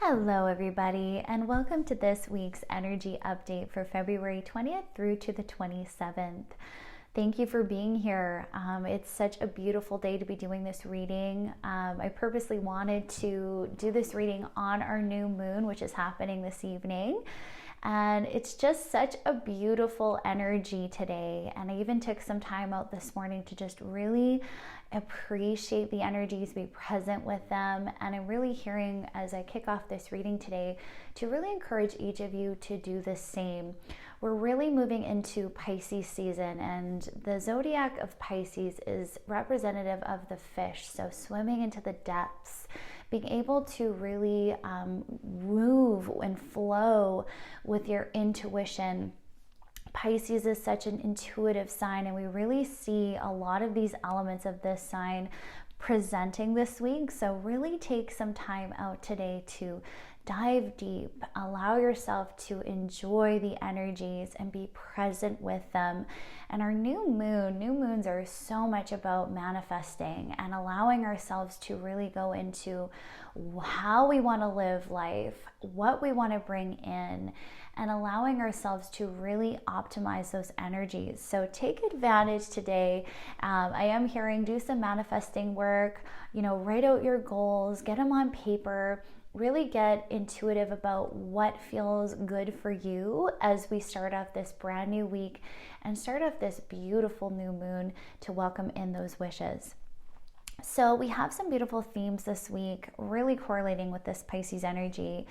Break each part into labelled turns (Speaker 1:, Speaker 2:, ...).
Speaker 1: Hello everybody, and welcome to this week's energy update for February 20th through to the 27th. Thank you for being here. It's such a beautiful day to be doing this reading. I purposely wanted to do this reading on our new moon, which is happening this evening. And it's just such a beautiful energy today. And I even took some time out this morning to just really appreciate the energies, be present with them. And I'm really hearing, as I kick off this reading today, to really encourage each of you to do the same. We're really moving into Pisces season, and the zodiac of Pisces is representative of the fish. So swimming into the depths, being able to really move and flow with your intuition. Pisces is such an intuitive sign, and we really see a lot of these elements of this sign presenting this week. So really take some time out today to dive deep, allow yourself to enjoy the energies and be present with them. And our new moons are so much about manifesting and allowing ourselves to really go into how we want to live life, what we want to bring in, and allowing ourselves to really optimize those energies. So take advantage today. I am hearing do some manifesting work, write out your goals, get them on paper, really get intuitive about what feels good for you as we start off this brand new week and start off this beautiful new moon to welcome in those wishes. So we have some beautiful themes this week, really correlating with this Pisces energy.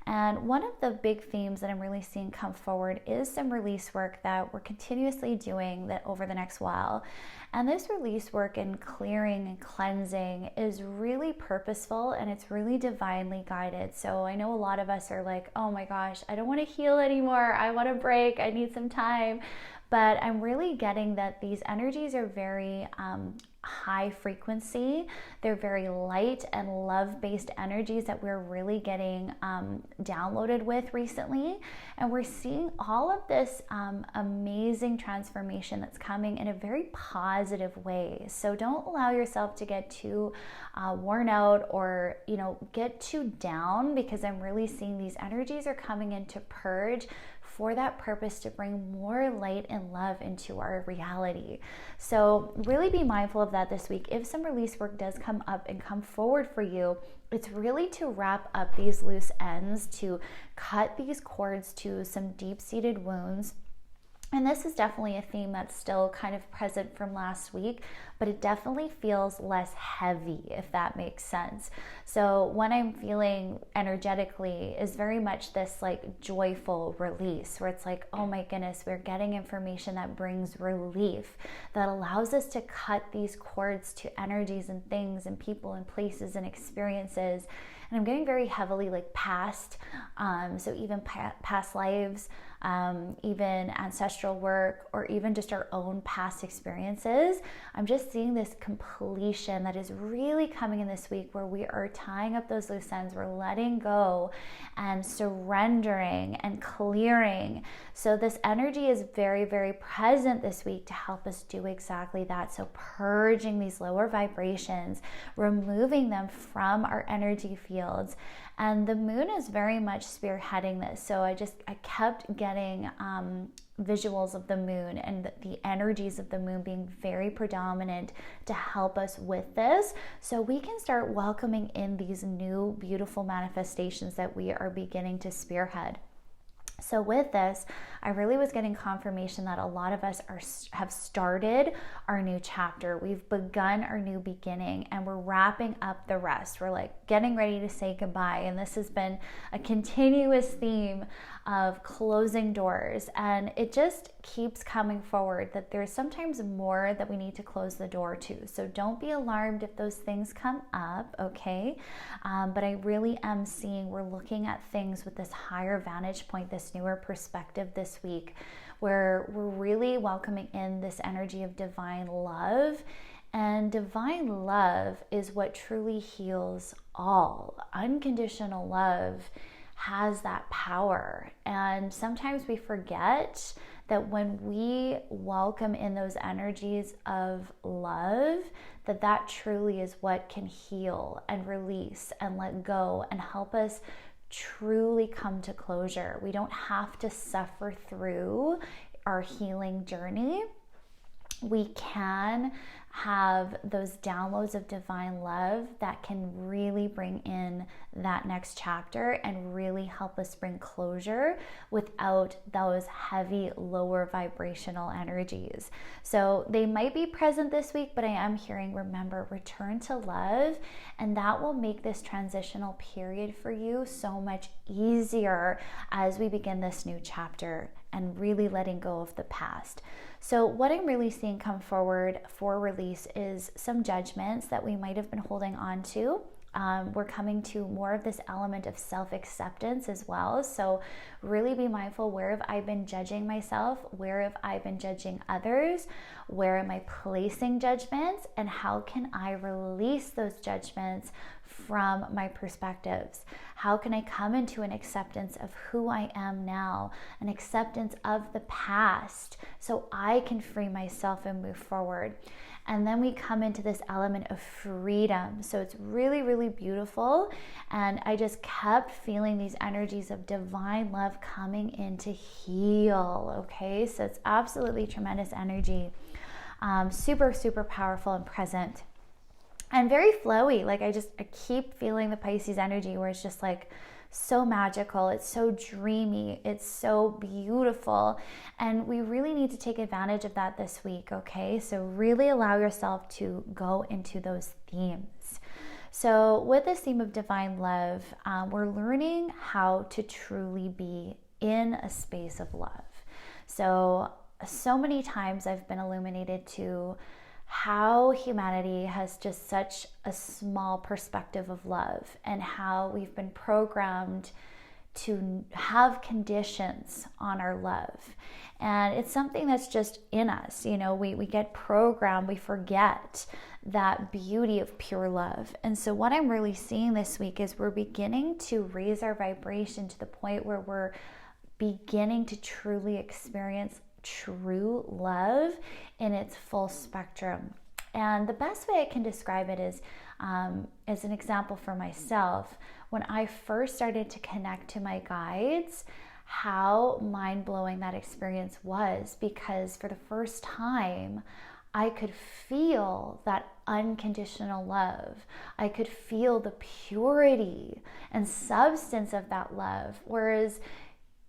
Speaker 1: And one of the big themes that I'm really seeing come forward is some release work that we're continuously doing that over the next while. And this release work and clearing and cleansing is really purposeful, and it's really divinely guided. So I know a lot of us are like, oh my gosh, I don't want to heal anymore. I want to break. I need some time. But I'm really getting that these energies are very high frequency. They're very light and love-based energies that we're really getting downloaded with recently. And we're seeing all of this amazing transformation that's coming in a very positive way. So don't allow yourself to get too worn out or, get too down, because I'm really seeing these energies are coming in to purge for that purpose, to bring more light and love into our reality. So really be mindful of that this week. If some release work does come up and come forward for you, it's really to wrap up these loose ends, to cut these cords to some deep-seated wounds. And this is definitely a theme that's still kind of present from last week, but it definitely feels less heavy, if that makes sense. So what I'm feeling energetically is very much this like joyful release, where it's like, oh my goodness, we're getting information that brings relief, that allows us to cut these cords to energies and things and people and places and experiences. And I'm getting very heavily like past, so even past lives, even ancestral work, or even just our own past experiences. I'm just seeing this completion that is really coming in this week, where we are tying up those loose ends. We're letting go and surrendering and clearing. So this energy is very, very present this week to help us do exactly that. So purging these lower vibrations, removing them from our energy fields. And the moon is very much spearheading this. So I kept getting visuals of the moon and the energies of the moon being very predominant to help us with this, so we can start welcoming in these new beautiful manifestations that we are beginning to spearhead. So with this, I really was getting confirmation that a lot of us have started our new chapter. We've begun our new beginning, and we're wrapping up the rest. We're like getting ready to say goodbye. And this has been a continuous theme of closing doors. And it just keeps coming forward that there's sometimes more that we need to close the door to. So don't be alarmed if those things come up, okay? But I really am seeing we're looking at things with this higher vantage point, this newer perspective this week, where we're really welcoming in this energy of divine love. And divine love is what truly heals all. Unconditional love has that power. And sometimes we forget that when we welcome in those energies of love, that truly is what can heal and release and let go and help us truly come to closure. We don't have to suffer through our healing journey. We can have those downloads of divine love that can really bring in that next chapter and really help us bring closure without those heavy, lower vibrational energies. So they might be present this week, but I am hearing, remember, return to love, and that will make this transitional period for you so much easier as we begin this new chapter and really letting go of the past. So what I'm really seeing come forward for release is some judgments that we might have been holding on to. We're coming to more of this element of self-acceptance as well. So really be mindful, where have I been judging myself? Where have I been judging others? Where am I placing judgments? And how can I release those judgments from my perspectives? How can I come into an acceptance of who I am now, an acceptance of the past, so I can free myself and move forward? And then we come into this element of freedom. So it's really, really beautiful. And I just kept feeling these energies of divine love coming in to heal. Okay, so it's absolutely tremendous energy. Super, super powerful and present. And very flowy. Like I keep feeling the Pisces energy where it's just like so magical, it's so dreamy, it's so beautiful, and we really need to take advantage of that this week, okay? So really allow yourself to go into those themes. So with this theme of divine love, we're learning how to truly be in a space of love. So many times I've been illuminated to how humanity has just such a small perspective of love, and how we've been programmed to have conditions on our love. And it's something that's just in us. You know, we get programmed, we forget that beauty of pure love. And so what I'm really seeing this week is we're beginning to raise our vibration to the point where we're beginning to truly experience true love in its full spectrum. And the best way I can describe it is, as an example for myself, when I first started to connect to my guides, how mind-blowing that experience was, because for the first time, I could feel that unconditional love. I could feel the purity and substance of that love, whereas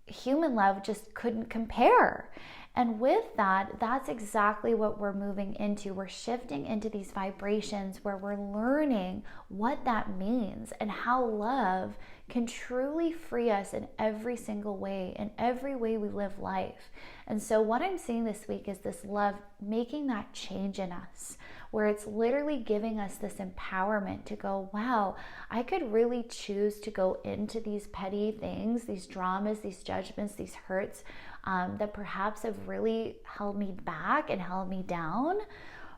Speaker 1: human love just couldn't compare. And with that, that's exactly what we're moving into. We're shifting into these vibrations where we're learning what that means and how love can truly free us in every single way, in every way we live life. And so what I'm seeing this week is this love making that change in us, where it's literally giving us this empowerment to go, wow, I could really choose to go into these petty things, these dramas, these judgments, these hurts that perhaps have really held me back and held me down.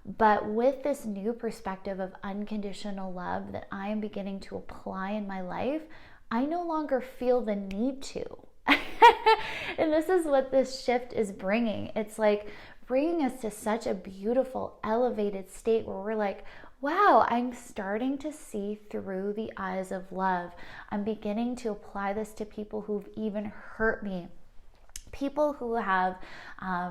Speaker 1: But with this new perspective of unconditional love that I am beginning to apply in my life, I no longer feel the need to. And this is what this shift is bringing. It's like bringing us to such a beautiful, elevated state where we're like, wow, I'm starting to see through the eyes of love. I'm beginning to apply this to people who've even hurt me. People who have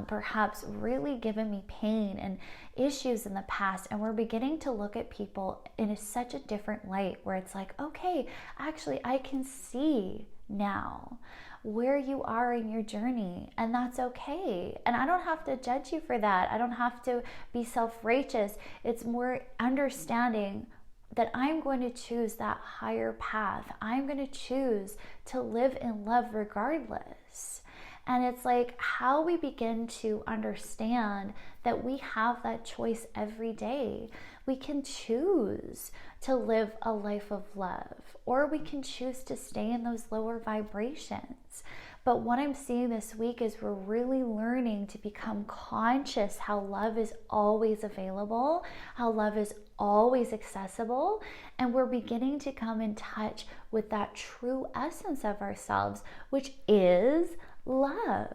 Speaker 1: perhaps really given me pain and issues in the past, and we're beginning to look at people in such a different light where it's like, okay, actually I can see now where you are in your journey, and that's okay. And I don't have to judge you for that. I don't have to be self-righteous. It's more understanding that I'm going to choose that higher path. I'm going to choose to live in love regardless. And it's like how we begin to understand that we have that choice every day. We can choose to live a life of love, or we can choose to stay in those lower vibrations. But what I'm seeing this week is we're really learning to become conscious how love is always available, how love is always accessible, and we're beginning to come in touch with that true essence of ourselves, which is love.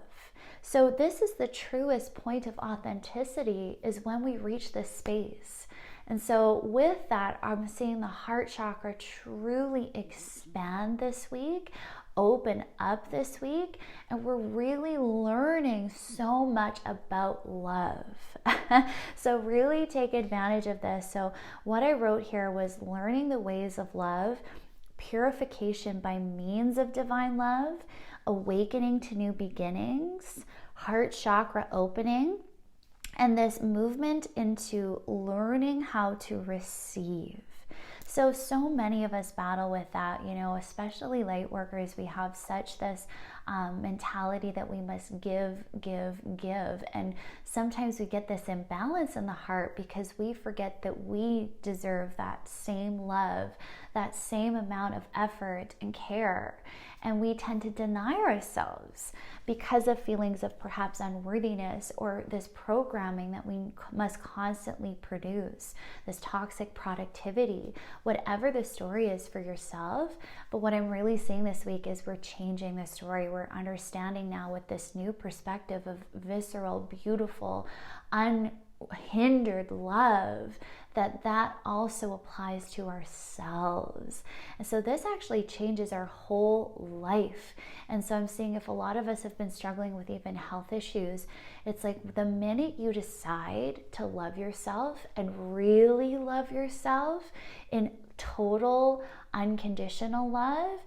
Speaker 1: So this is the truest point of authenticity, is when we reach this space. And so with that, I'm seeing the heart chakra truly expand this week, open up this week, and we're really learning so much about love. So really take advantage of this. So what I wrote here was learning the ways of love, purification by means of divine love, awakening to new beginnings, heart chakra opening, and this movement into learning how to receive. So many of us battle with that, especially light workers. We have such this mentality that we must give. And sometimes we get this imbalance in the heart because we forget that we deserve that same love, that same amount of effort and care. And we tend to deny ourselves because of feelings of perhaps unworthiness or this programming that we must constantly produce, this toxic productivity, whatever the story is for yourself. But what I'm really seeing this week is we're changing the story. We're understanding now with this new perspective of visceral, beautiful, unhindered love, that also applies to ourselves. And so this actually changes our whole life. And so I'm seeing if a lot of us have been struggling with even health issues, it's like the minute you decide to love yourself and really love yourself in total unconditional love,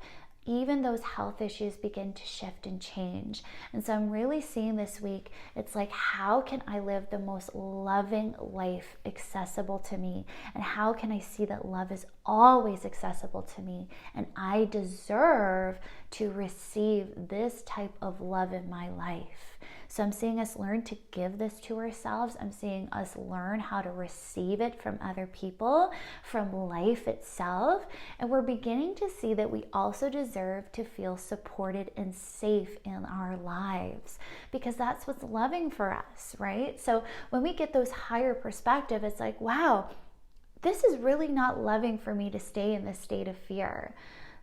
Speaker 1: even those health issues begin to shift and change. And so I'm really seeing this week, it's like, how can I live the most loving life accessible to me? And how can I see that love is always accessible to me? And I deserve to receive this type of love in my life. So I'm seeing us learn to give this to ourselves. I'm seeing us learn how to receive it from other people, from life itself. And we're beginning to see that we also deserve to feel supported and safe in our lives, because that's what's loving for us, right? So when we get those higher perspective, it's like, wow, this is really not loving for me to stay in this state of fear.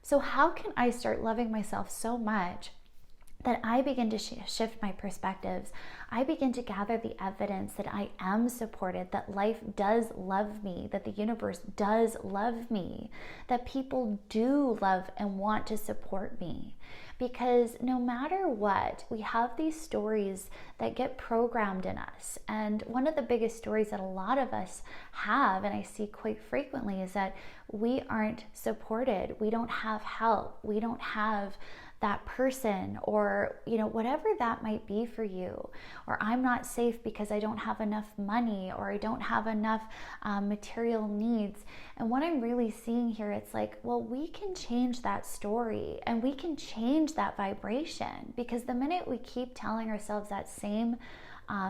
Speaker 1: So how can I start loving myself so much that I begin to shift my perspectives? I begin to gather the evidence that I am supported, that life does love me, that the universe does love me, that people do love and want to support me. Because no matter what, we have these stories that get programmed in us. And one of the biggest stories that a lot of us have, and I see quite frequently, is that we aren't supported. We don't have help. We don't have that person, or whatever that might be for you. Or I'm not safe because I don't have enough money, or I don't have enough material needs. And what I'm really seeing here, it's like, well, we can change that story and we can change that vibration, because the minute we keep telling ourselves that same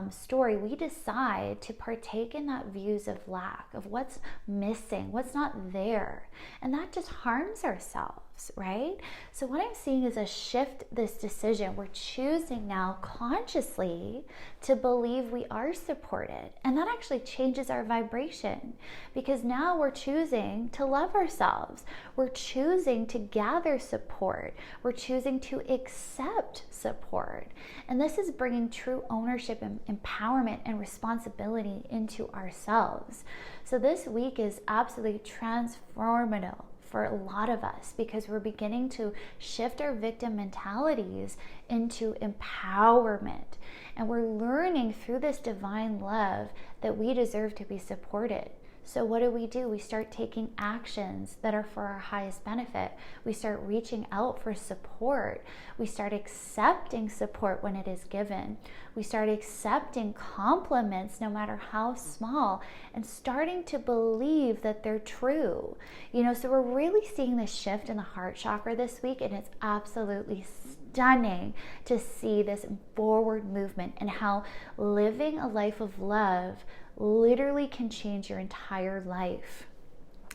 Speaker 1: story, we decide to partake in that views of lack, of what's missing, what's not there, and that just harms ourselves, right? So what I'm seeing is a shift, this decision. We're choosing now consciously to believe we are supported, and that actually changes our vibration, because now we're choosing to love ourselves. We're choosing to gather support. We're choosing to accept support, and this is bringing true ownership and empowerment and responsibility into ourselves. So this week is absolutely transformative for a lot of us, because we're beginning to shift our victim mentalities into empowerment. And we're learning through this divine love that we deserve to be supported. So what do? We start taking actions that are for our highest benefit. We start reaching out for support. We start accepting support when it is given. We start accepting compliments, no matter how small, and starting to believe that they're true. So we're really seeing this shift in the heart chakra this week, and it's absolutely stunning to see this forward movement, and how living a life of love literally can change your entire life.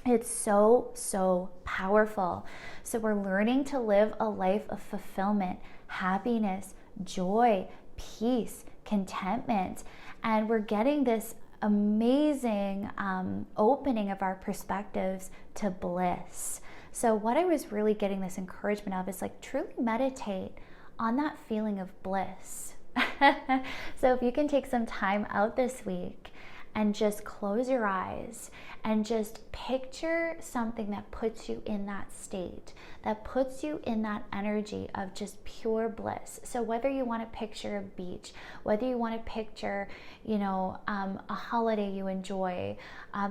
Speaker 1: It's so powerful. So we're learning to live a life of fulfillment, happiness, joy, peace, contentment, and we're getting this amazing opening of our perspectives to bliss. So what I was really getting this encouragement of is like, truly meditate on that feeling of bliss. So if you can take some time out this week and just close your eyes and just picture something that puts you in that state, that puts you in that energy of just pure bliss. So whether you want to picture a beach, whether you want to picture, a holiday you enjoy,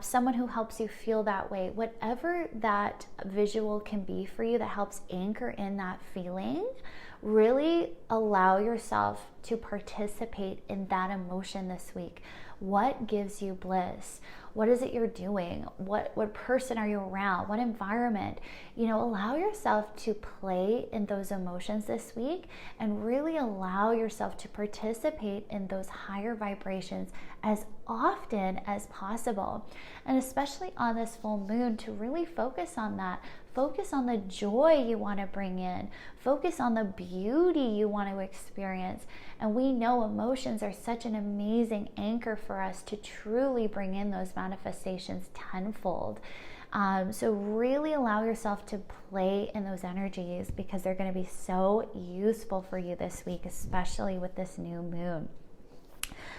Speaker 1: someone who helps you feel that way, whatever that visual can be for you that helps anchor in that feeling, really allow yourself to participate in that emotion this week. What gives you bliss? What is it you're doing? What person are you around? What environment? Allow yourself to play in those emotions this week and really allow yourself to participate in those higher vibrations as often as possible. And especially on this full moon, to really focus on that. Focus on the joy you want to bring in. Focus on the beauty you want to experience. And we know emotions are such an amazing anchor for us to truly bring in those manifestations tenfold. So really allow yourself to play in those energies because they're going to be so useful for you this week, especially with this new moon.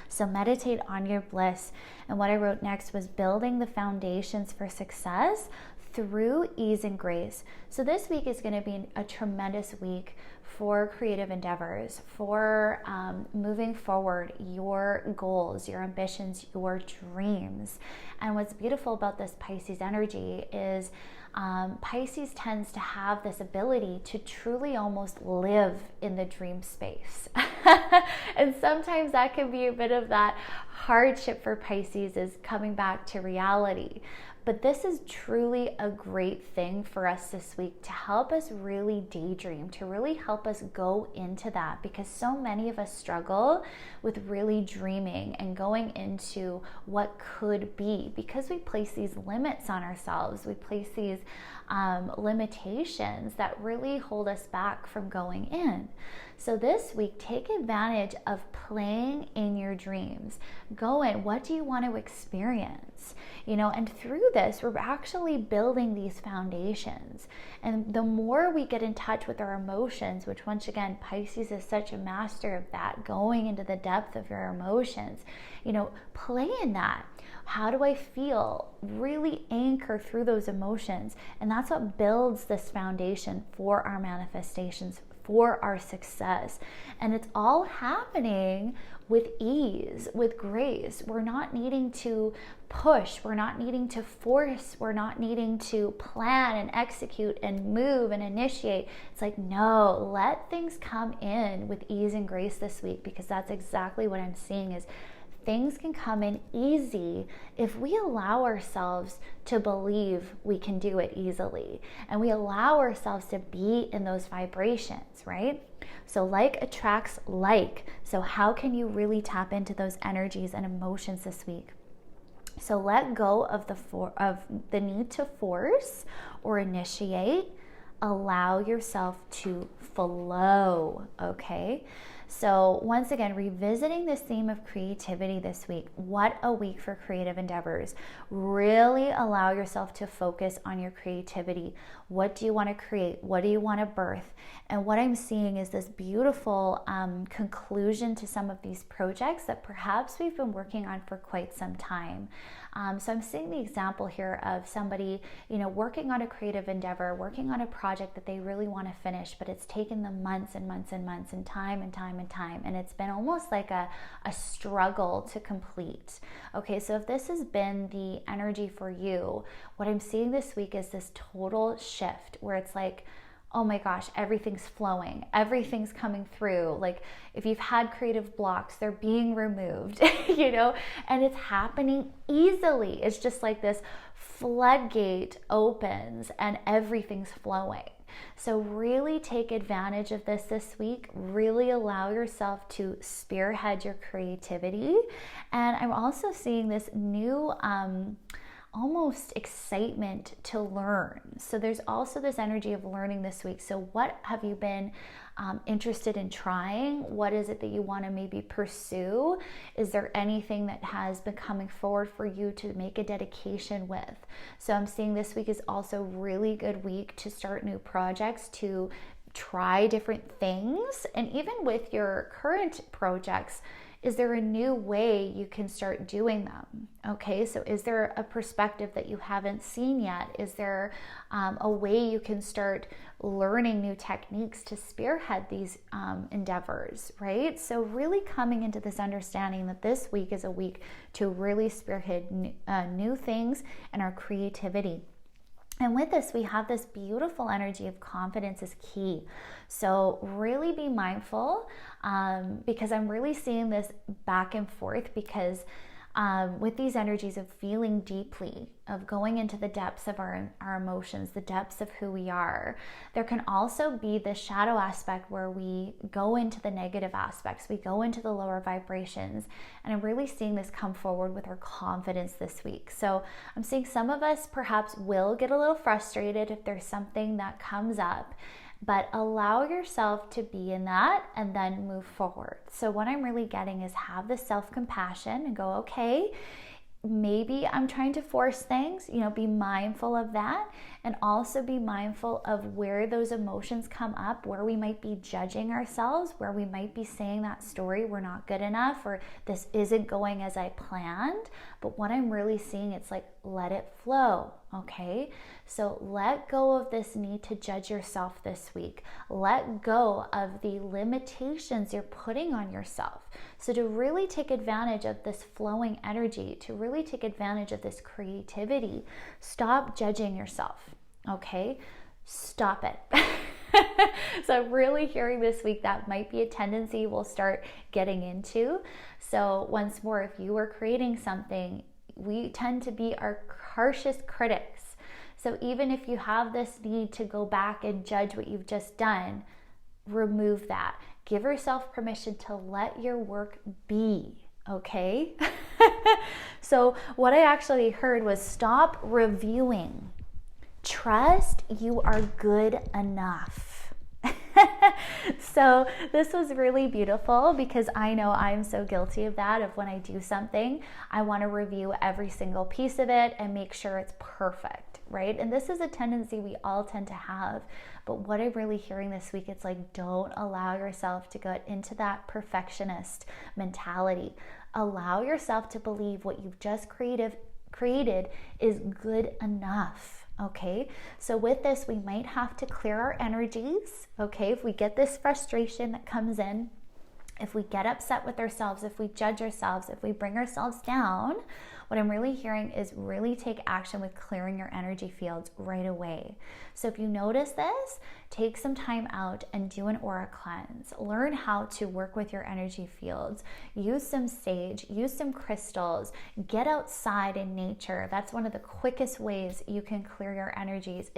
Speaker 1: So meditate on your bliss. And what I wrote next was building the foundations for success through ease and grace. So this week is going to be a tremendous week for creative endeavors, for moving forward your goals, your ambitions, your dreams. And what's beautiful about this Pisces energy is Pisces tends to have this ability to truly almost live in the dream space. And sometimes that can be a bit of that hardship for Pisces, is coming back to reality. But this is truly a great thing for us this week to help us really daydream, to really help us go into that, because so many of us struggle with really dreaming and going into what could be because we place these limits on ourselves. We place these limitations that really hold us back from going in. So this week, take advantage of playing in your dreams. Go in. What do you want to experience? And through this, we're actually building these foundations. And the more we get in touch with our emotions, which once again, Pisces is such a master of that, going into the depth of your emotions, play in that. How do I feel? Really anchor through those emotions. And that's what builds this foundation for our manifestations, for our success. And it's all happening with ease, with grace. We're not needing to push. We're not needing to force. We're not needing to plan and execute and move and initiate. It's like, no, let things come in with ease and grace this week, because that's exactly what I'm seeing is things can come in easy if we allow ourselves to believe we can do it easily, and we allow ourselves to be in those vibrations, right? So like attracts like. So how can you really tap into those energies and emotions this week? So let go of the need to force or initiate. Allow yourself to flow, okay? So once again, revisiting this theme of creativity this week. What a week for creative endeavors. Really allow yourself to focus on your creativity. What do you want to create? What do you want to birth? And what I'm seeing is this beautiful conclusion to some of these projects that perhaps we've been working on for quite some time. So I'm seeing the example here of somebody, working on a creative endeavor, working on a project that they really want to finish, but it's taken them months and months and months and time and time and time. And it's been almost like a struggle to complete. Okay, so if this has been the energy for you, what I'm seeing this week is this total shift where it's like, oh my gosh, everything's flowing, everything's coming through. Like if you've had creative blocks, they're being removed, and it's happening easily. It's just like this floodgate opens and everything's flowing. So really take advantage of this week. Really allow yourself to spearhead your creativity. And I'm also seeing this new almost excitement to learn. So there's also this energy of learning this week. So what have you been interested in trying? What is it that you want to maybe pursue? Is there anything that has been coming forward for you to make a dedication with? So I'm seeing this week is also really good week to start new projects, to try different things. And even with your current projects, Is there a new way you can start doing them? Okay, so is there a perspective that you haven't seen yet? Is there a way you can start learning new techniques to spearhead these endeavors, right? So really coming into this understanding that this week is a week to really spearhead new things and our creativity. And with this, we have this beautiful energy of confidence is key. So really be mindful, because I'm really seeing this back and forth, because with these energies of feeling deeply, of going into the depths of our emotions, the depths of who we are, there can also be the shadow aspect where we go into the negative aspects, we go into the lower vibrations. And I'm really seeing this come forward with our confidence this week. So I'm seeing some of us perhaps will get a little frustrated if there's something that comes up, but allow yourself to be in that and then move forward. So what I'm really getting is have the self-compassion and go, okay, maybe I'm trying to force things, be mindful of that, and also be mindful of where those emotions come up, where we might be judging ourselves, where we might be saying that story, we're not good enough, or this isn't going as I planned. But what I'm really seeing, it's like, let it flow. Okay, so let go of this need to judge yourself this week. Let go of the limitations you're putting on yourself. So to really take advantage of this flowing energy, to really take advantage of this creativity, stop judging yourself. Okay, stop it. So I'm really hearing this week that might be a tendency we'll start getting into. So once more, if you are creating something, we tend to be our harshest critics. So even if you have this need to go back and judge what you've just done, remove that. Give yourself permission to let your work be, okay? So what I actually heard was stop reviewing. Trust you are good enough. So this was really beautiful, because I know I'm so guilty of that. Of when I do something, I want to review every single piece of it and make sure it's perfect, right? And this is a tendency we all tend to have. But what I'm really hearing this week, it's like, don't allow yourself to get into that perfectionist mentality. Allow yourself to believe what you've just created is good enough. Okay, so with this, we might have to clear our energies. Okay, if we get this frustration that comes in, if we get upset with ourselves, if we judge ourselves, if we bring ourselves down, what I'm really hearing is really take action with clearing your energy fields right away. So if you notice this, take some time out and do an aura cleanse. Learn how to work with your energy fields. Use some sage, use some crystals, get outside in nature. That's one of the quickest ways you can clear your energies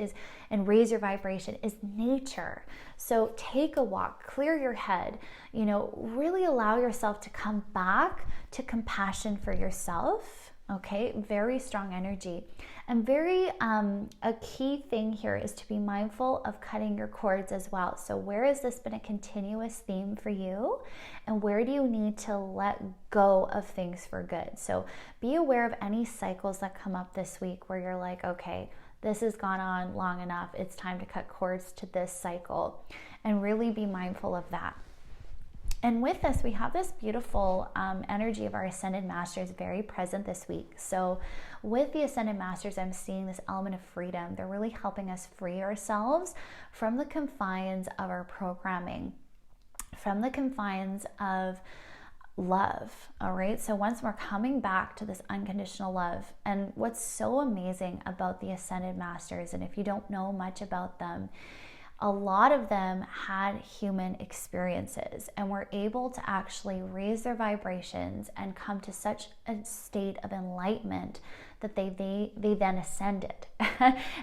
Speaker 1: and raise your vibration is nature. So take a walk, clear your head, really allow yourself to come back to compassion for yourself. Okay, very strong energy. And a key thing here is to be mindful of cutting your cords as well. So where has this been a continuous theme for you? And where do you need to let go of things for good? So be aware of any cycles that come up this week where you're like, okay, this has gone on long enough. It's time to cut cords to this cycle, and really be mindful of that. And with this, we have this beautiful energy of our Ascended Masters very present this week. So with the Ascended Masters, I'm seeing this element of freedom. They're really helping us free ourselves from the confines of our programming, from the confines of love. All right. So once we're coming back to this unconditional love, and what's so amazing about the Ascended Masters, and if you don't know much about them, a lot of them had human experiences and were able to actually raise their vibrations and come to such a state of enlightenment that they then ascended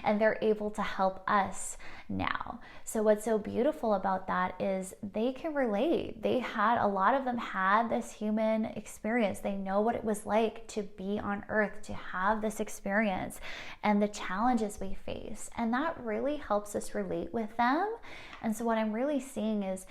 Speaker 1: and they're able to help us now. So what's so beautiful about that is they can relate. A lot of them had this human experience. They know what it was like to be on earth, to have this experience and the challenges we face. And that really helps us relate with them. And so what I'm really seeing is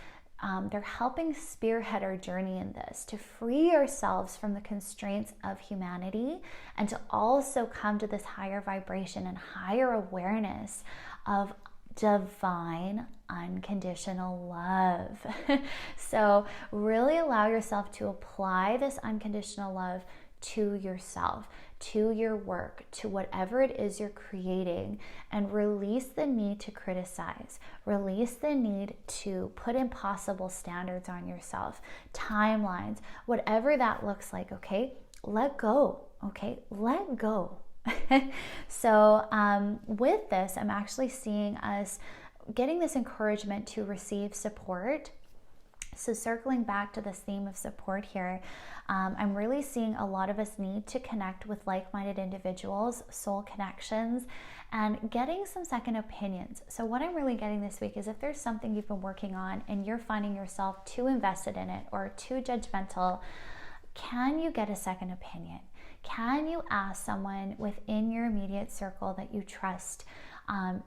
Speaker 1: they're helping spearhead our journey in this, to free ourselves from the constraints of humanity and to also come to this higher vibration and higher awareness of divine unconditional love. So really allow yourself to apply this unconditional love to yourself, to your work, to whatever it is you're creating, and release the need to criticize, release the need to put impossible standards on yourself, timelines, whatever that looks like, okay? Let go, okay? Let go. So with this, I'm actually seeing us getting this encouragement to receive support. So circling back to this theme of support here, I'm really seeing a lot of us need to connect with like-minded individuals, soul connections, and getting some second opinions. So what I'm really getting this week is if there's something you've been working on and you're finding yourself too invested in it or too judgmental, can you get a second opinion? Can you ask someone within your immediate circle that you trust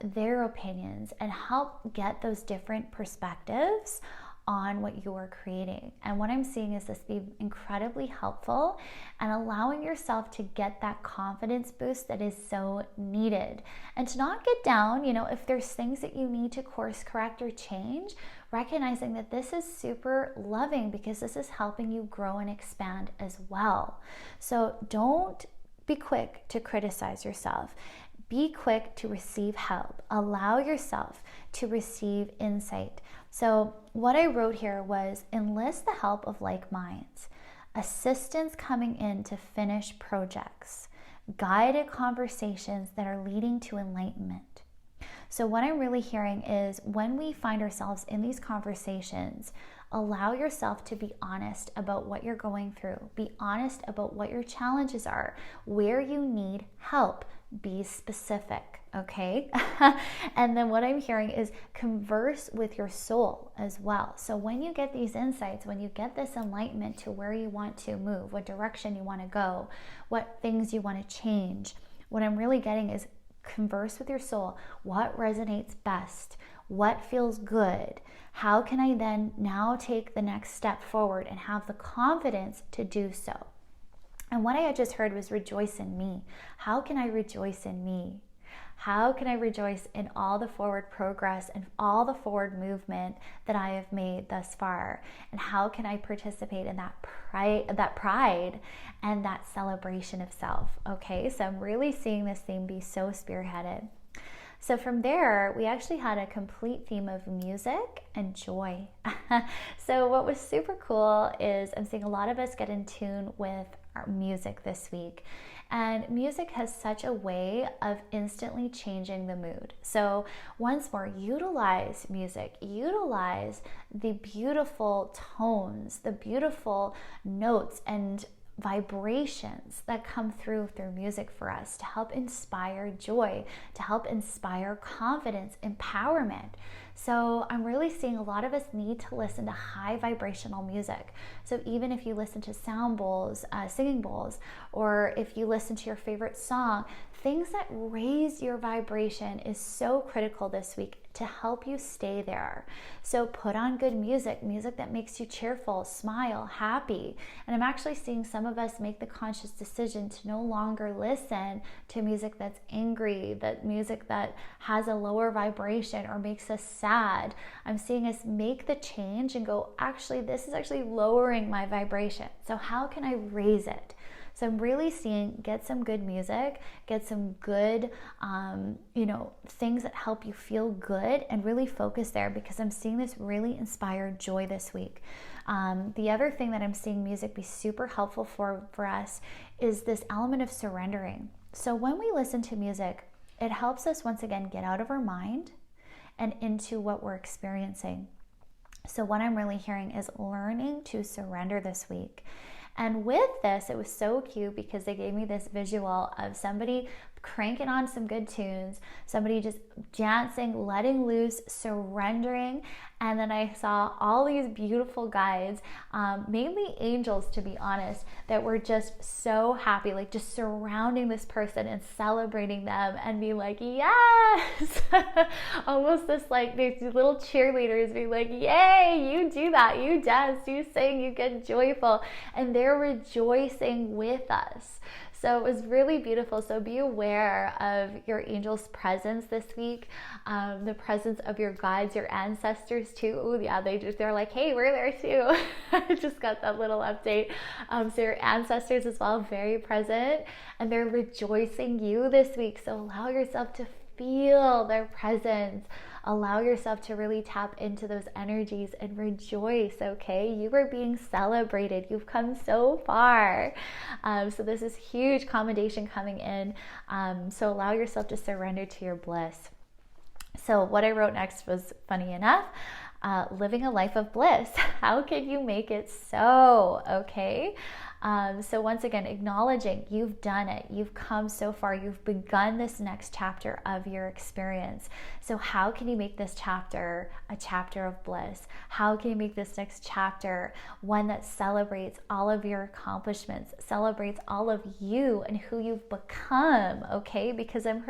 Speaker 1: their opinions and help get those different perspectives on what you are creating? And what I'm seeing is this be incredibly helpful and allowing yourself to get that confidence boost that is so needed. And to not get down, if there's things that you need to course correct or change, recognizing that this is super loving because this is helping you grow and expand as well. So don't be quick to criticize yourself. Be quick to receive help. Allow yourself to receive insight. So what I wrote here was enlist the help of like minds, assistance coming in to finish projects, guided conversations that are leading to enlightenment. So what I'm really hearing is when we find ourselves in these conversations, allow yourself to be honest about what you're going through. Be honest about what your challenges are, where you need help. Be specific, okay? And then what I'm hearing is converse with your soul as well. So when you get these insights, when you get this enlightenment to where you want to move, what direction you want to go, what things you want to change, what I'm really getting is converse with your soul. What resonates best? What feels good? How can I then now take the next step forward and have the confidence to do so? And what I had just heard was rejoice in me. How can I rejoice in me? How can I rejoice in all the forward progress and all the forward movement that I have made thus far? And how can I participate in that pride and that celebration of self? Okay, so I'm really seeing this theme be so spearheaded. So from there, we actually had a complete theme of music and joy. So what was super cool is I'm seeing a lot of us get in tune with our music this week. And music has such a way of instantly changing the mood. So once more, utilize music, utilize the beautiful tones, the beautiful notes and vibrations that come through music for us to help inspire joy, to help inspire confidence, empowerment. So I'm really seeing a lot of us need to listen to high vibrational music. So even if you listen to sound bowls, singing bowls, or if you listen to your favorite song, things that raise your vibration is so critical this week to help you stay there. So put on good music, music that makes you cheerful, smile, happy. And I'm actually seeing some of us make the conscious decision to no longer listen to music that's angry, that music that has a lower vibration or makes us sad. I'm seeing us make the change and go, actually, this is actually lowering my vibration. So how can I raise it? So I'm really seeing get some good music, get some good, things that help you feel good and really focus there because I'm seeing this really inspired joy this week. The other thing that I'm seeing music be super helpful for us is this element of surrendering. So when we listen to music, it helps us once again get out of our mind and into what we're experiencing. So what I'm really hearing is learning to surrender this week. And with this, it was so cute because they gave me this visual of somebody cranking on some good tunes, somebody just dancing, letting loose, surrendering. And then I saw all these beautiful guides, mainly angels to be honest, that were just so happy, like just surrounding this person and celebrating them and be like, yes! Almost this like these little cheerleaders being like, yay, you do that, you dance, you sing, you get joyful. And they're rejoicing with us. So it was really beautiful. So be aware of your angels' presence this week, the presence of your guides, your ancestors too. Oh yeah, they're like, hey, we're there too. I just got that little update. So your ancestors as well, very present, and they're rejoicing you this week. So allow yourself to feel their presence. Allow yourself to really tap into those energies and rejoice, okay? You are being celebrated. You've come so far. So this is huge commendation coming in. So allow yourself to surrender to your bliss. So what I wrote next was funny enough. Living a life of bliss. How can you make it so? Okay. So once again, acknowledging you've done it. You've come so far. You've begun this next chapter of your experience. So how can you make this chapter a chapter of bliss? How can you make this next chapter one that celebrates all of your accomplishments, celebrates all of you and who you've become, okay? Because I'm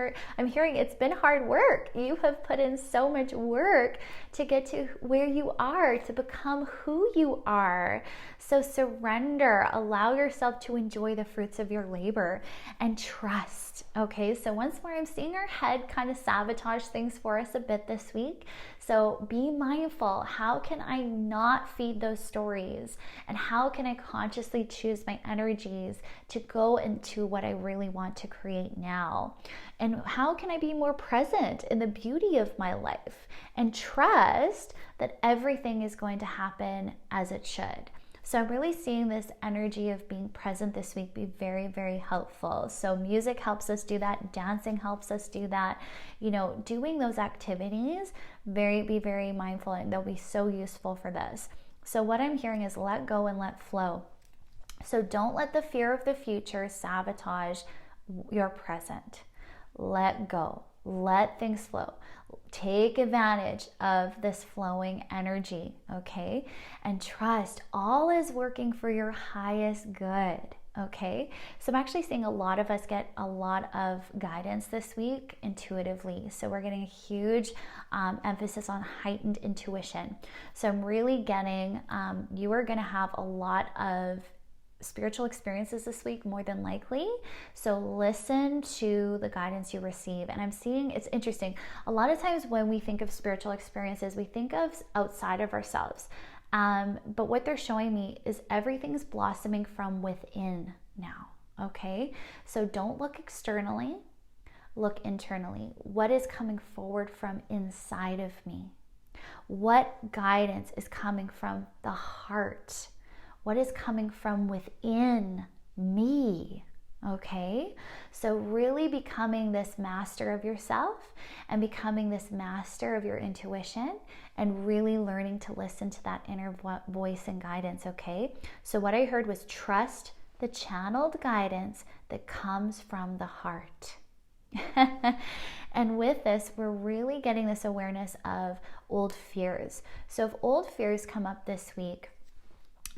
Speaker 1: hearing it's been hard work. You have put in so much work to get to where you are, to become who you are. So surrender, allow yourself to enjoy the fruits of your labor and trust. Okay, so once more, I'm seeing our head kind of sabotage things for us a bit this week. So be mindful. How can I not feed those stories? And how can I consciously choose my energies to go into what I really want to create now? And how can I be more present in the beauty of my life and trust that everything is going to happen as it should? So I'm really seeing this energy of being present this week be very, very helpful. So music helps us do that. Dancing helps us do that. Doing those activities, be very mindful, and they'll be so useful for this. So what I'm hearing is let go and let flow. So don't let the fear of the future sabotage your present. Let go. Let things flow. Take advantage of this flowing energy, okay? And trust all is working for your highest good, okay? So I'm actually seeing a lot of us get a lot of guidance this week intuitively. So we're getting a huge emphasis on heightened intuition. So I'm really getting, you are going to have a lot of spiritual experiences this week, more than likely. So listen to the guidance you receive. And I'm seeing, it's interesting, a lot of times when we think of spiritual experiences, we think of outside of ourselves. But what they're showing me is everything's blossoming from within now. Okay, so don't look externally, look internally. What is coming forward from inside of me? What guidance is coming from the heart? What is coming from within me? Okay, so really becoming this master of yourself and becoming this master of your intuition and really learning to listen to that inner voice and guidance. Okay, so what I heard was trust the channeled guidance that comes from the heart. And with this, we're really getting this awareness of old fears. So if old fears come up this week,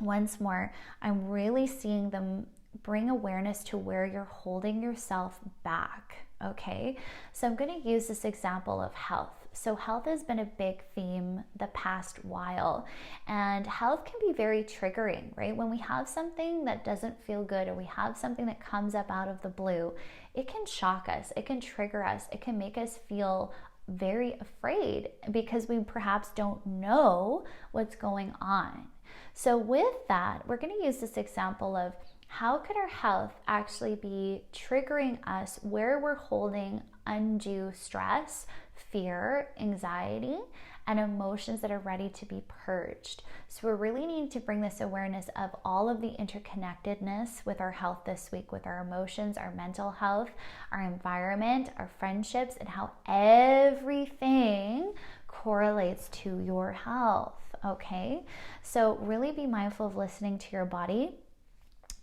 Speaker 1: once more, I'm really seeing them bring awareness to where you're holding yourself back, okay? So I'm going to use this example of health. So health has been a big theme the past while, and health can be very triggering, right? When we have something that doesn't feel good or we have something that comes up out of the blue, it can shock us, it can trigger us, it can make us feel very afraid because we perhaps don't know what's going on. So with that, we're going to use this example of how could our health actually be triggering us where we're holding undue stress, fear, anxiety, and emotions that are ready to be purged. So we're really needing to bring this awareness of all of the interconnectedness with our health this week, with our emotions, our mental health, our environment, our friendships, and how everything correlates to your health. Okay, so really be mindful of listening to your body.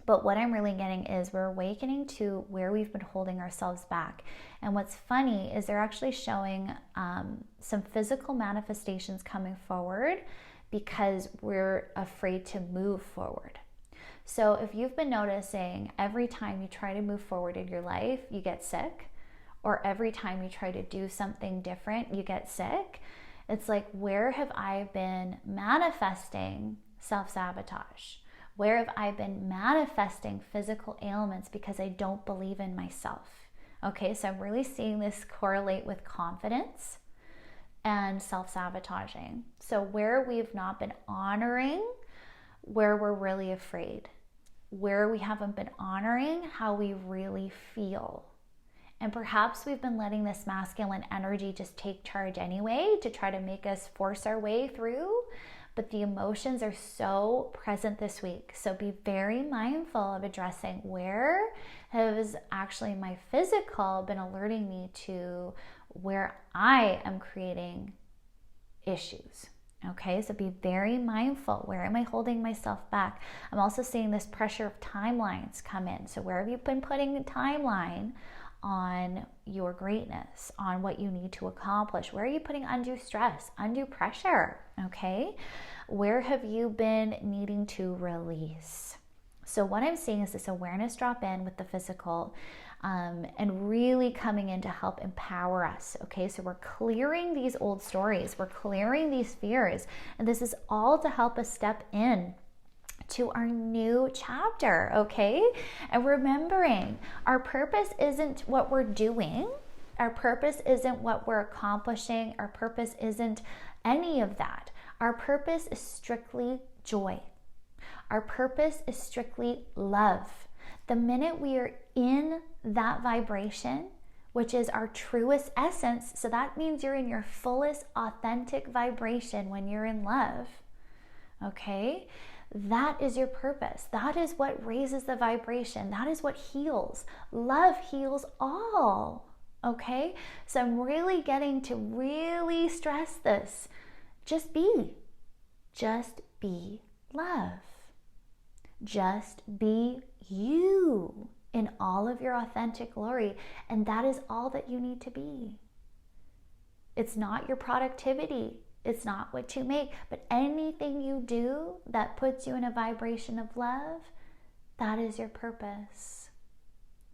Speaker 1: But what I'm really getting is we're awakening to where we've been holding ourselves back. And what's funny is they're actually showing some physical manifestations coming forward because we're afraid to move forward. So if you've been noticing every time you try to move forward in your life, you get sick, or every time you try to do something different, you get sick, it's like, where have I been manifesting self-sabotage? Where have I been manifesting physical ailments because I don't believe in myself? Okay, so I'm really seeing this correlate with confidence and self-sabotaging. So where we've not been honoring where we're really afraid, where we haven't been honoring how we really feel. And perhaps we've been letting this masculine energy just take charge anyway to try to make us force our way through. But the emotions are so present this week. So be very mindful of addressing where has actually my physical been alerting me to where I am creating issues. Okay, so be very mindful. Where am I holding myself back? I'm also seeing this pressure of timelines come in. So where have you been putting a timeline on your greatness, on what you need to accomplish? Where are you putting undue stress, undue pressure? Okay, where have you been needing to release? So what I'm seeing is this awareness drop in with the physical, and really coming in to help empower us. Okay, so we're clearing these old stories, we're clearing these fears, and this is all to help us step in to our new chapter. Okay, and remembering our purpose isn't what we're doing, our purpose isn't what we're accomplishing, our purpose isn't any of that. Our purpose is strictly joy. Our purpose is strictly love. The minute we are in that vibration, which is our truest essence, so that means you're in your fullest authentic vibration when you're in love, okay? That is your purpose. That is what raises the vibration. That is what heals. Love heals all, okay? So I'm really getting to really stress this. Just be love. Just be you in all of your authentic glory. And that is all that you need to be. It's not your productivity. It's not what you make, but anything you do that puts you in a vibration of love, that is your purpose.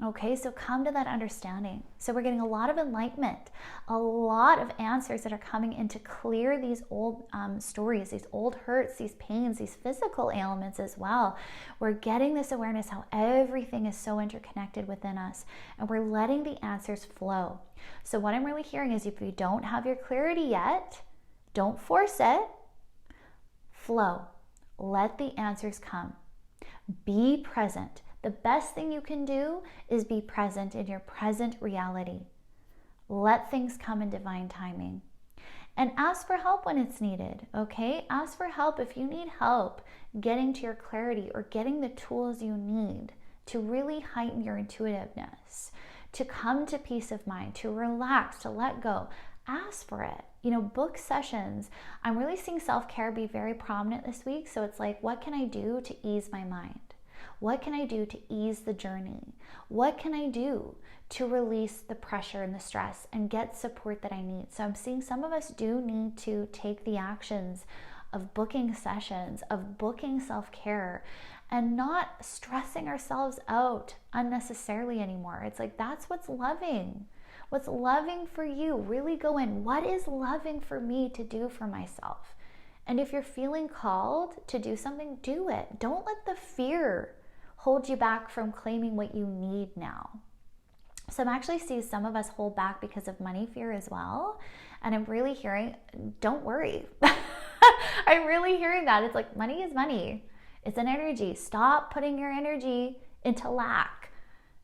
Speaker 1: Okay, so come to that understanding. So we're getting a lot of enlightenment, a lot of answers that are coming in to clear these old stories, these old hurts, these pains, these physical ailments as well. We're getting this awareness how everything is so interconnected within us, and we're letting the answers flow. So what I'm really hearing is if you don't have your clarity yet, don't force it. Flow. Let the answers come. Be present. The best thing you can do is be present in your present reality. Let things come in divine timing. And ask for help when it's needed, okay? Ask for help if you need help getting to your clarity or getting the tools you need to really heighten your intuitiveness, to come to peace of mind, to relax, to let go. Ask for it. You know, book sessions. I'm really seeing self-care be very prominent this week. So it's like, what can I do to ease my mind? What can I do to ease the journey? What can I do to release the pressure and the stress and get support that I need? So I'm seeing some of us do need to take the actions of booking sessions, of booking self-care, and not stressing ourselves out unnecessarily anymore. It's like, that's what's loving. What's loving for you? Really go in. What is loving for me to do for myself? And if you're feeling called to do something, do it. Don't let the fear hold you back from claiming what you need now. So I'm actually seeing some of us hold back because of money fear as well. And I'm really hearing, don't worry. I'm really hearing that. It's like, money is money. It's an energy. Stop putting your energy into lack,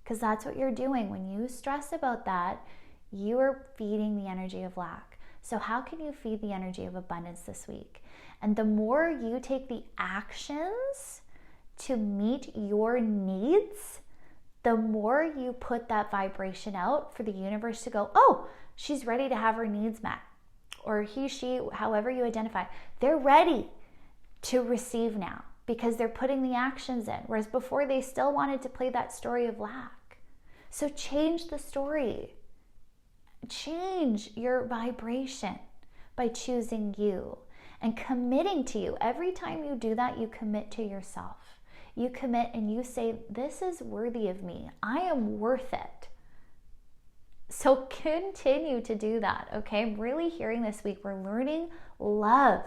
Speaker 1: because that's what you're doing. When you stress about that, you are feeding the energy of lack. So how can you feed the energy of abundance this week? And the more you take the actions to meet your needs, the more you put that vibration out for the universe to go, oh, she's ready to have her needs met. Or he, she, however you identify, they're ready to receive now because they're putting the actions in. Whereas before they still wanted to play that story of lack. So change the story. Change your vibration by choosing you and committing to you. Every time you do that, you commit to yourself. You commit and you say, this is worthy of me. I am worth it. So continue to do that, okay? I'm really hearing this week, we're learning love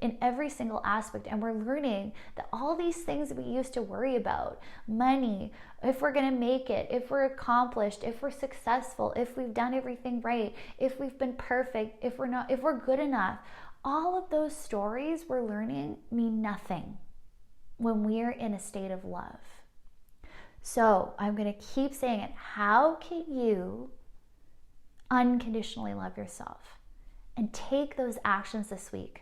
Speaker 1: in every single aspect. And we're learning that all these things we used to worry about, money, if we're going to make it, if we're accomplished, if we're successful, if we've done everything right, if we've been perfect, if we're not, if we're good enough, all of those stories we're learning mean nothing when we're in a state of love. So I'm going to keep saying it. How can you unconditionally love yourself and take those actions this week?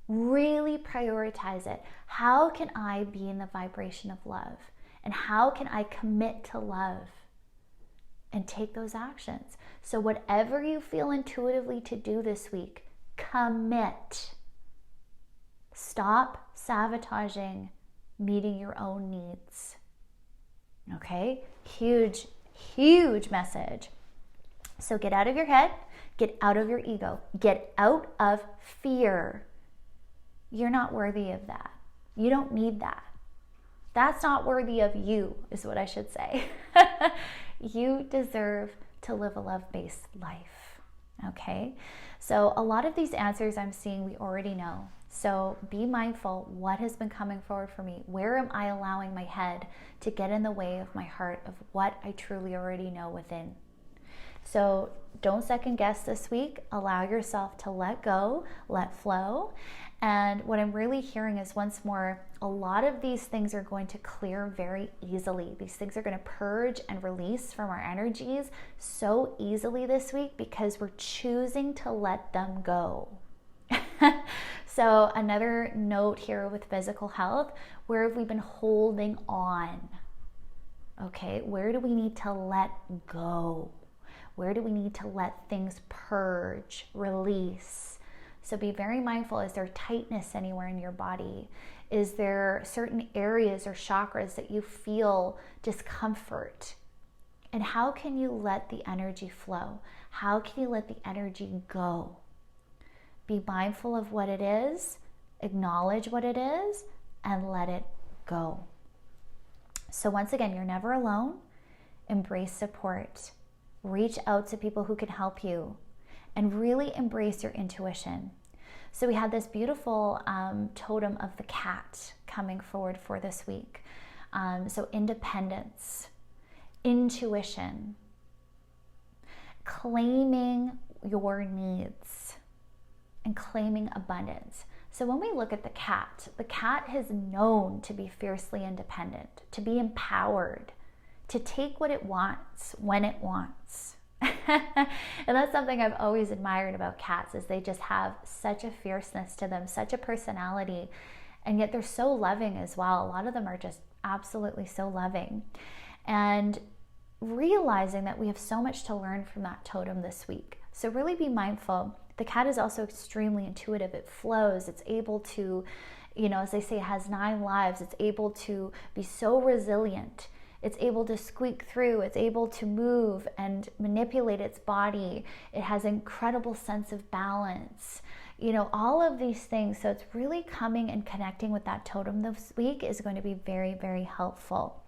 Speaker 1: Really prioritize it. How can I be in the vibration of love? And how can I commit to love and take those actions? So whatever you feel intuitively to do this week, commit. Stop sabotaging meeting your own needs. Okay? Huge, huge message. So get out of your head, get out of your ego, get out of fear. You're not worthy of that. You don't need that. That's not worthy of you, is what I should say. You deserve to live a love-based life. Okay? So a lot of these answers I'm seeing we already know. So be mindful, what has been coming forward for me? Where am I allowing my head to get in the way of my heart, of what I truly already know within? So don't second guess this week. Allow yourself to let go, let flow. And what I'm really hearing is, once more, a lot of these things are going to clear very easily. These things are going to purge and release from our energies so easily this week because we're choosing to let them go. So another note here with physical health, where have we been holding on? Okay, where do we need to let go? Where do we need to let things purge, release? So be very mindful. Is there tightness anywhere in your body? Is there certain areas or chakras that you feel discomfort? And how can you let the energy flow? How can you let the energy go? Be mindful of what it is, acknowledge what it is, and let it go. So once again, you're never alone. Embrace support. Reach out to people who can help you, and really embrace your intuition. So we had this beautiful totem of the cat coming forward for this week. So independence, intuition, claiming your needs, and claiming abundance. So when we look at the cat is known to be fiercely independent, to be empowered, to take what it wants when it wants. And that's something I've always admired about cats, is they just have such a fierceness to them, such a personality, and yet they're so loving as well. A lot of them are just absolutely so loving. And realizing that we have so much to learn from that totem this week. So really be mindful. The cat is also extremely intuitive. It flows. It's able to, as they say, it has 9 lives. It's able to be so resilient. It's able to squeak through. It's able to move and manipulate its body. It has an incredible sense of balance. All of these things. So it's really coming and connecting with that totem this week is going to be very, very helpful.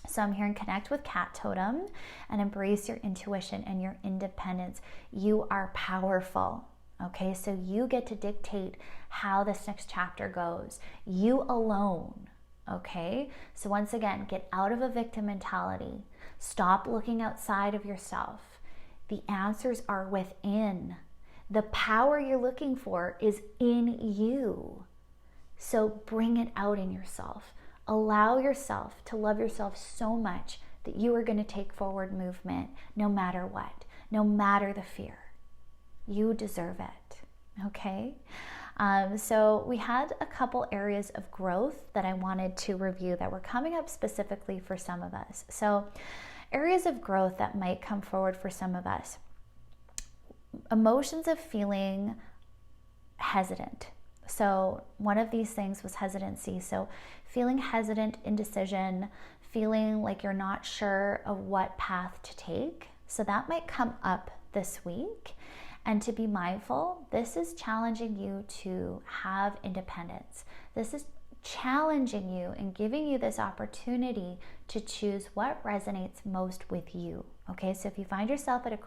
Speaker 1: So I'm hearing connect with cat totem and embrace your intuition and your independence. You are powerful. Okay, so you get to dictate how this next chapter goes. You alone. Okay, so once again, get out of a victim mentality. Stop looking outside of yourself. The answers are within. The power you're looking for is in you. So bring it out in yourself. Allow yourself to love yourself so much that you are going to take forward movement no matter what, no matter the fear. You deserve it. Okay? So we had a couple areas of growth that I wanted to review that were coming up specifically for some of us. So areas of growth that might come forward for some of us. Emotions of feeling hesitant. So one of these things was hesitancy. So feeling hesitant, indecision, feeling like you're not sure of what path to take. So that might come up this week. And to be mindful, this is challenging you to have independence. This is challenging you and giving you this opportunity to choose what resonates most with you. Okay, so if you find yourself at a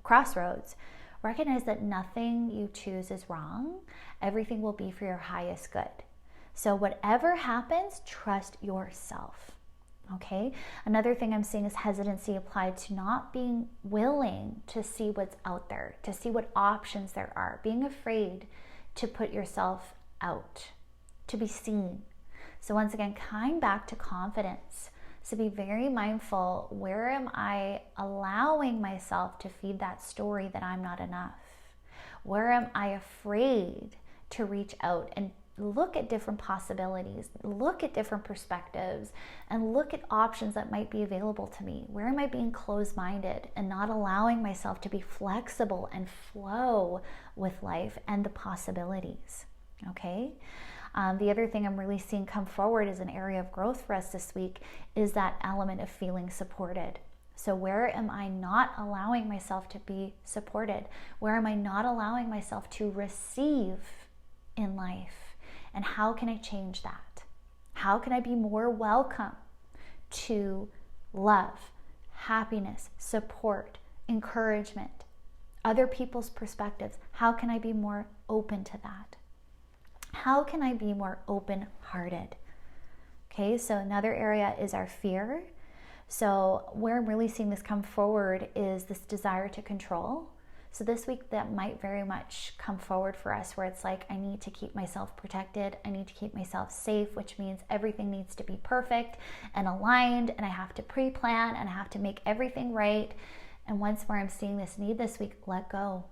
Speaker 1: crossroads, Recognize that nothing you choose is wrong. Everything will be for your highest good. So whatever happens, trust yourself. Okay? Another thing I'm seeing is hesitancy applied to not being willing to see what's out there, to see what options there are, being afraid to put yourself out, to be seen. So once again, coming back to confidence. So be very mindful, where am I allowing myself to feed that story that I'm not enough? Where am I afraid to reach out and look at different possibilities, look at different perspectives, and look at options that might be available to me? Where am I being closed-minded and not allowing myself to be flexible and flow with life and the possibilities? Okay? The other thing I'm really seeing come forward as an area of growth for us this week is that element of feeling supported. So where am I not allowing myself to be supported? Where am I not allowing myself to receive in life? And how can I change that? How can I be more welcome to love, happiness, support, encouragement, other people's perspectives? How can I be more open to that? How can I be more open-hearted? Okay, so another area is our fear. So where I'm really seeing this come forward is this desire to control. So this week that might very much come forward for us, where it's like, I need to keep myself protected. I need to keep myself safe, which means everything needs to be perfect and aligned, and I have to pre-plan and I have to make everything right. And once more I'm seeing this need this week, let go.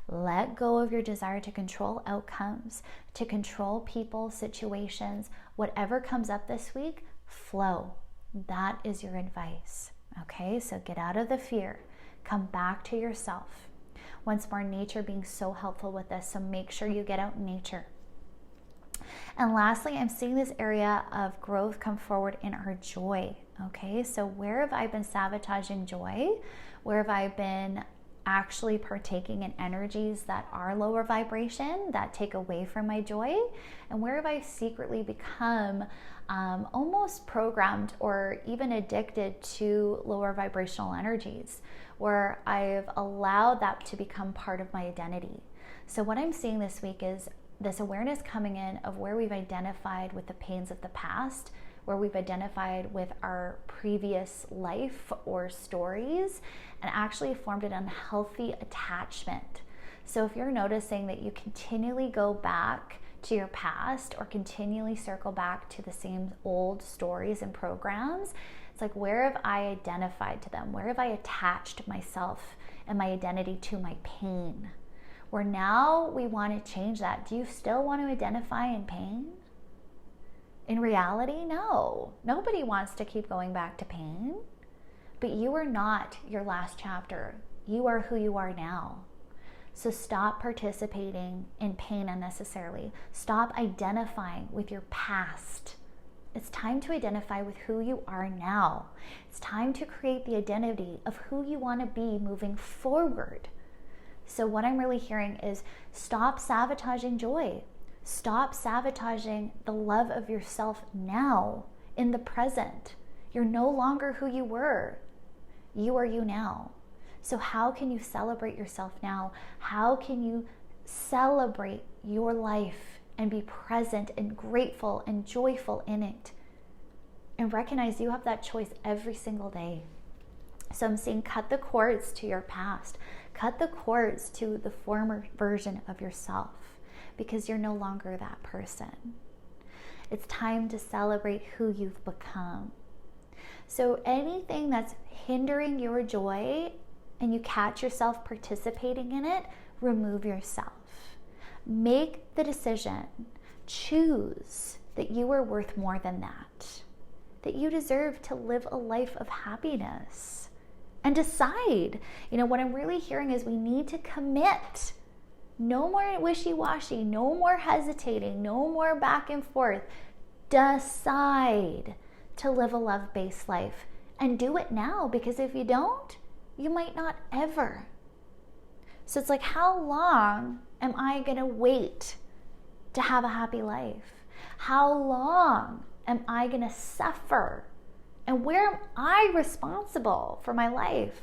Speaker 1: Let go of your desire to control outcomes, to control people, situations. Whatever comes up this week, flow. That is your advice. Okay, so get out of the fear. Come back to yourself. Once more, nature being so helpful with this, so make sure you get out in nature. And lastly, I'm seeing this area of growth come forward in our joy. Okay, so where have I been sabotaging joy? Where have I been actually partaking in energies that are lower vibration, that take away from my joy? And where have I secretly become almost programmed or even addicted to lower vibrational energies, where I've allowed that to become part of my identity? So what I'm seeing this week is this awareness coming in of where we've identified with the pains of the past, where we've identified with our previous life or stories, and actually formed an unhealthy attachment. So if you're noticing that you continually go back to your past or continually circle back to the same old stories and programs, it's like, where have I identified to them? Where have I attached myself and my identity to my pain? Where now we want to change that. Do you still want to identify in pain? In reality, no. Nobody wants to keep going back to pain. But you are not your last chapter. You are who you are now. So stop participating in pain unnecessarily. Stop identifying with your past. It's time to identify with who you are now. It's time to create the identity of who you want to be moving forward. So what I'm really hearing is, stop sabotaging joy. Stop sabotaging the love of yourself now, in the present. You're no longer who you were. You are you now. So how can you celebrate yourself now? How can you celebrate your life and be present and grateful and joyful in it? And recognize you have that choice every single day. So I'm saying, cut the cords to your past. Cut the cords to the former version of yourself, because you're no longer that person. It's time to celebrate who you've become. So anything that's hindering your joy and you catch yourself participating in it, remove yourself. Make the decision. Choose that you are worth more than that. That you deserve to live a life of happiness. And decide. What I'm really hearing is we need to commit. No more wishy-washy, no more hesitating, no more back and forth. Decide to live a love-based life, and do it now, because if you don't, you might not ever. So it's like, how long am I going to wait to have a happy life? How long am I going to suffer? And where am I responsible for my life?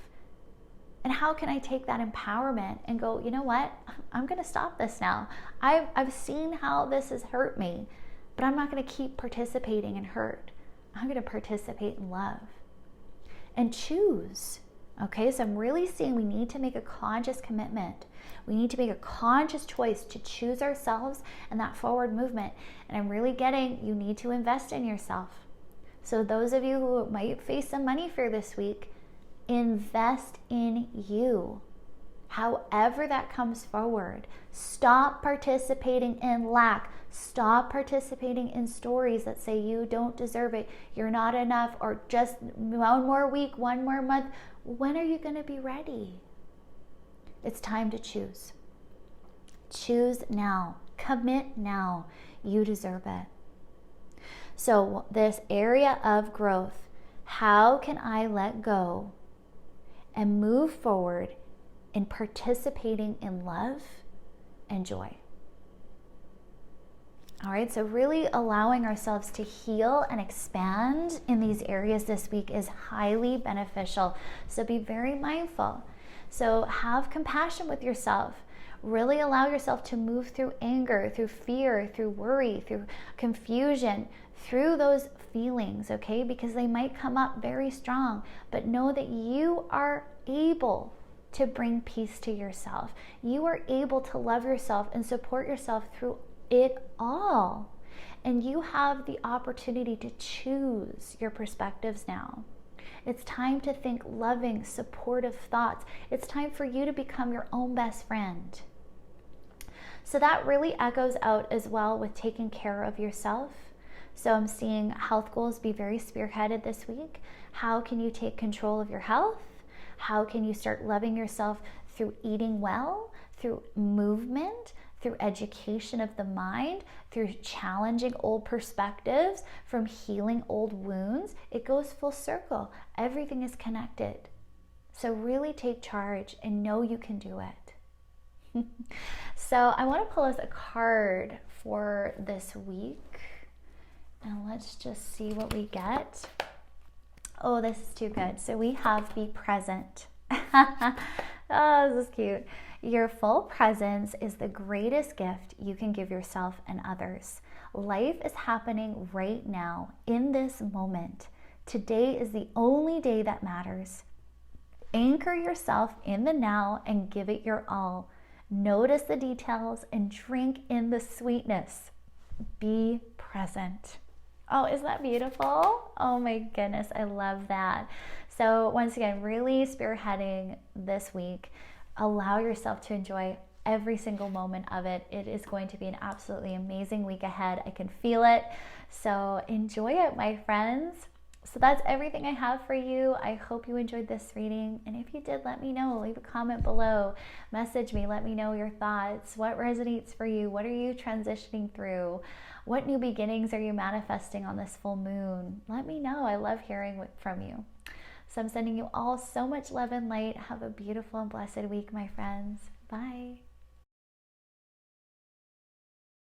Speaker 1: And how can I take that empowerment and go, you know what? I'm going to stop this now. I've seen how this has hurt me, but I'm not going to keep participating in hurt. I'm going to participate in love and choose. Okay, so I'm really seeing we need to make a conscious commitment. We need to make a conscious choice to choose ourselves and that forward movement. And I'm really getting, you need to invest in yourself. So those of you who might face some money fear this week, invest in you. However that comes forward. Stop participating in lack. Stop participating in stories that say you don't deserve it, you're not enough, or just one more week, one more month. When are you going to be ready? It's time to choose. Choose now. Commit now. You deserve it. So this area of growth, how can I let go and move forward in participating in love and joy? All right, so really allowing ourselves to heal and expand in these areas this week is highly beneficial. So be very mindful. So have compassion with yourself. Really allow yourself to move through anger, through fear, through worry, through confusion, through those feelings, okay? Because they might come up very strong, but know that you are able to bring peace to yourself. You are able to love yourself and support yourself through it all. And you have the opportunity to choose your perspectives now. It's time to think loving, supportive thoughts. It's time for you to become your own best friend. So that really echoes out as well with taking care of yourself. So I'm seeing health goals be very spearheaded this week. How can you take control of your health? How can you start loving yourself through eating well, through movement, through education of the mind, through challenging old perspectives, from healing old wounds? It goes full circle. Everything is connected. So really take charge and know you can do it. So I want to pull us a card for this week. And let's just see what we get. Oh, this is too good. So we have Be Present. Oh, this is cute. Your full presence is the greatest gift you can give yourself and others. Life is happening right now, in this moment. Today is the only day that matters. Anchor yourself in the now and give it your all. Notice the details and drink in the sweetness. Be present. Oh, isn't that beautiful? Oh my goodness, I love that. So once again, really spearheading this week. Allow yourself to enjoy every single moment of it. It is going to be an absolutely amazing week ahead. I can feel it. So enjoy it, my friends. So that's everything I have for you. I hope you enjoyed this reading. And if you did, let me know. Leave a comment below. Message me. Let me know your thoughts. What resonates for you? What are you transitioning through? What new beginnings are you manifesting on this full moon? Let me know. I love hearing from you. So I'm sending you all so much love and light. Have a beautiful and blessed week, my friends. Bye.